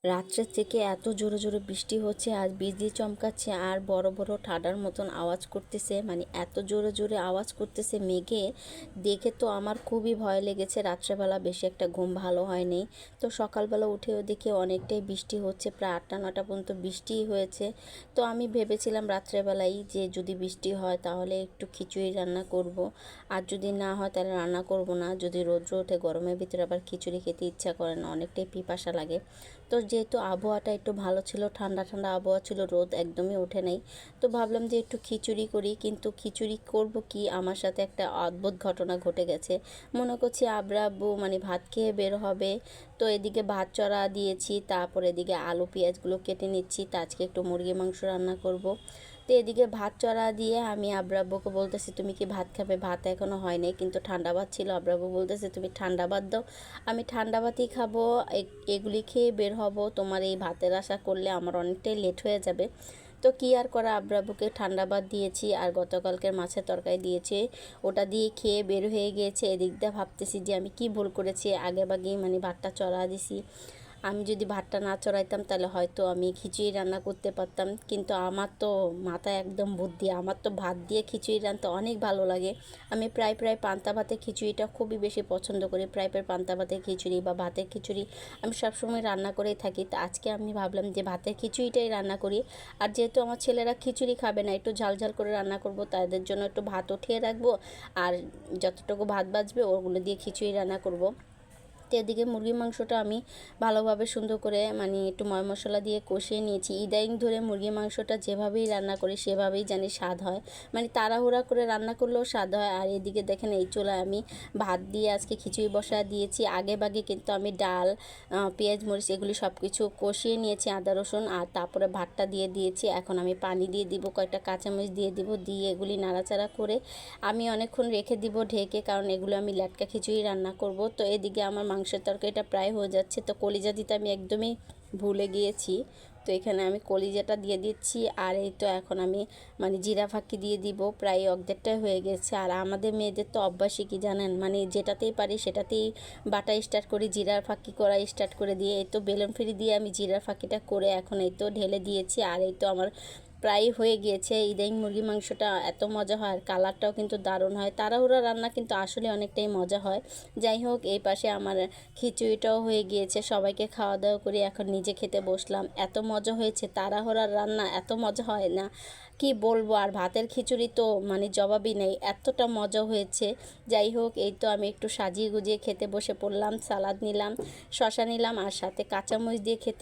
রাত্রের থেকে এত জোরে জোরে বৃষ্টি হচ্ছে আর বিজলি চমকাচ্ছে আর বড় বড় ঠাডার মতন আওয়াজ করতেছে, মানে এত জোরে জোরে আওয়াজ করতেছে মেঘে। দেখে তো আমার খুবই ভয় লেগেছে। রাত্রেবেলা বেশি একটা ঘুম ভালো হয়নি। তো সকালবেলা উঠেও দেখি অনেকটাই বৃষ্টি হচ্ছে, প্রায় 8টা 9টা পর্যন্ত বৃষ্টিই হয়েছে। তো আমি ভেবেছিলাম রাত্রেবেলাই যে যদি বৃষ্টি হয় তাহলে একটু খিচুড়ি রান্না করব, আর যদি না হয় তাহলে রান্না করব না। যদি রৌদ্র ওঠে গরমের ভিতরে আবার খিচুড়ি খেতে ইচ্ছা করে না, অনেকটাই পিপাসা লাগে। তো যেহেতু আবহাওয়াটা একটু ভালো ছিল, ঠান্ডা ঠান্ডা আবহাওয়া ছিল, রোদ একদমই ওঠে নাই, তো ভাবলাম যে একটু খিচুড়ি করি। কিন্তু খিচুড়ি করব কি, আমার সাথে একটা অদ্ভুত ঘটনা ঘটে গেছে। মনে করছি আবরা আব্বু মানে ভাত খেয়ে বের হবে, তো এদিকে ভাত চড়া দিয়েছি, তারপর এদিকে আলু পেঁয়াজগুলো কেটে নিচ্ছি। তো আজকে একটু মুরগি মাংস রান্না করব। তো এদিকে ভাত চড়া দিয়ে আমি আব্রাব্বুকে বলতেছি তুমি কি ভাত খাবে, ভাত এখনও হয় নাই, কিন্তু ঠান্ডা ভাত ছিল। আব্রাব্বু বলতেছে তুমি ঠান্ডা ভাত দাও, আমি ঠান্ডা ভাতই খাবো, এগুলি খেয়ে বের হব, তোমার এই ভাতের আশা করলে আমার অনেকটাই লেট হয়ে যাবে। তো কি আর করা, আব্রাব্বুকে ঠান্ডা ভাত দিয়েছি আর গতকালকের মাছের তরকারি দিয়েছি, ওটা দিয়ে খেয়ে বের হয়ে গিয়েছে। এদিক দিয়ে ভাবতেছি যে আমি কি ভুল করেছি, আগে ভাগেই মানে ভাতটা চড়া দিছি। আমি যদি ভাতটা না চড়াইতাম তাহলে হয়তো আমি খিচুড়ি রান্না করতে পারতাম। কিন্তু আমার তো মাথায় একদম বুদ্ধি, আমার তো ভাত দিয়ে খিচুড়ি রান্নতে অনেক ভালো লাগে। আমি প্রায় প্রায় পান্তা ভাতের খিচুড়িটা খুবই বেশি পছন্দ করি। প্রায় প্রায় পান্তা ভাতের খিচুড়ি বা ভাতের খিচুড়ি আমি সবসময় রান্না করেই থাকি। তো আজকে আমি ভাবলাম যে ভাতের খিচুড়িটাই রান্না করি। আর যেহেতু আমার ছেলেরা খিচুড়ি খাবে না, একটু ঝাল ঝাল করে রান্না করব, তাদের জন্য একটু ভাত উঠিয়ে রাখবো, আর যতটুকু ভাত বাঁচবে ওগুলো দিয়ে খিচুড়ি রান্না করব। তো এদিকে মুরগির মাংসটা আমি ভালোভাবে সুন্দর করে মানে একটু ময় মশলা দিয়ে কষিয়ে নিয়েছি। ইদানিং ধরে মুরগির মাংসটা যেভাবেই রান্না করি সেভাবেই জানি স্বাদ হয়, মানে তাড়াহুড়া করে রান্না করলেও স্বাদ হয়। আর এদিকে দেখেন এই চুলায় আমি ভাত দিয়ে আজকে খিচুড়ি বসা দিয়েছি। আগে ভাগে কিন্তু আমি ডাল, পেঁয়াজ মরিচ এগুলি সব কিছু কষিয়ে নিয়েছি, আদা রসুন, আর তারপরে ভাতটা দিয়ে দিয়েছি। এখন আমি পানি দিয়ে দিব, কয়েকটা কাঁচামরিচ দিয়ে দিব, দিয়ে এগুলি নাড়াচাড়া করে আমি অনেকক্ষণ রেখে দিব ঢেকে, কারণ এগুলো আমি ল্যাটকা খিচুড়ি রান্না করব। তো এদিকে আমার মাংসের তরকারিটা প্রায় হয়ে যাচ্ছে। তো কলিজা দিতে আমি একদমই ভুলে গিয়েছি, তো এখানে আমি কলিজাটা দিয়ে দিচ্ছি। আর এই তো এখন আমি মানে জিরা ফাঁকি দিয়ে দিব, প্রায় অর্ধেকটাই হয়ে গেছে। আর আমাদের মেয়েদের তো অভ্যাসই কি জানেন, মানে যেটাতেই পারি সেটাতেই বাটা স্টার্ট করি, জিরার ফাঁকি করা স্টার্ট করে দিয়ে এই তো বেলুন ফ্রি দিয়ে আমি জিরার ফাঁকিটা করে এখন এই তো ঢেলে দিয়েছি। আর এই তো আমার প্রায় হয়ে গিয়েছে। ইদানিং মুরগি মাংসটা এত মজা হয়, আর কালারটাও কিন্তু দারুণ হয়। তাড়াহুড়া রান্না কিন্তু আসলে অনেকটাই মজা হয়। যাই হোক, এই পাশে আমার খিচুড়িটাও হয়ে গিয়েছে, সবাইকে খাওয়া দাওয়া করে এখন নিজে খেতে বসলাম। এত মজা হয়েছে, তাড়াহুড়ার রান্না এত মজা হয় না, কি বলবো। আর ভাতের খিচুড়ি তো মানে জবাবই নেই, এতটা মজা হয়েছে। যাই হোক, এই তো আমি একটু সাজিয়ে গুজিয়ে খেতে বসে পড়লাম। সালাদ নিলাম, শশা নিলাম, আর সাথে কাঁচামরিচ দিয়ে খেতে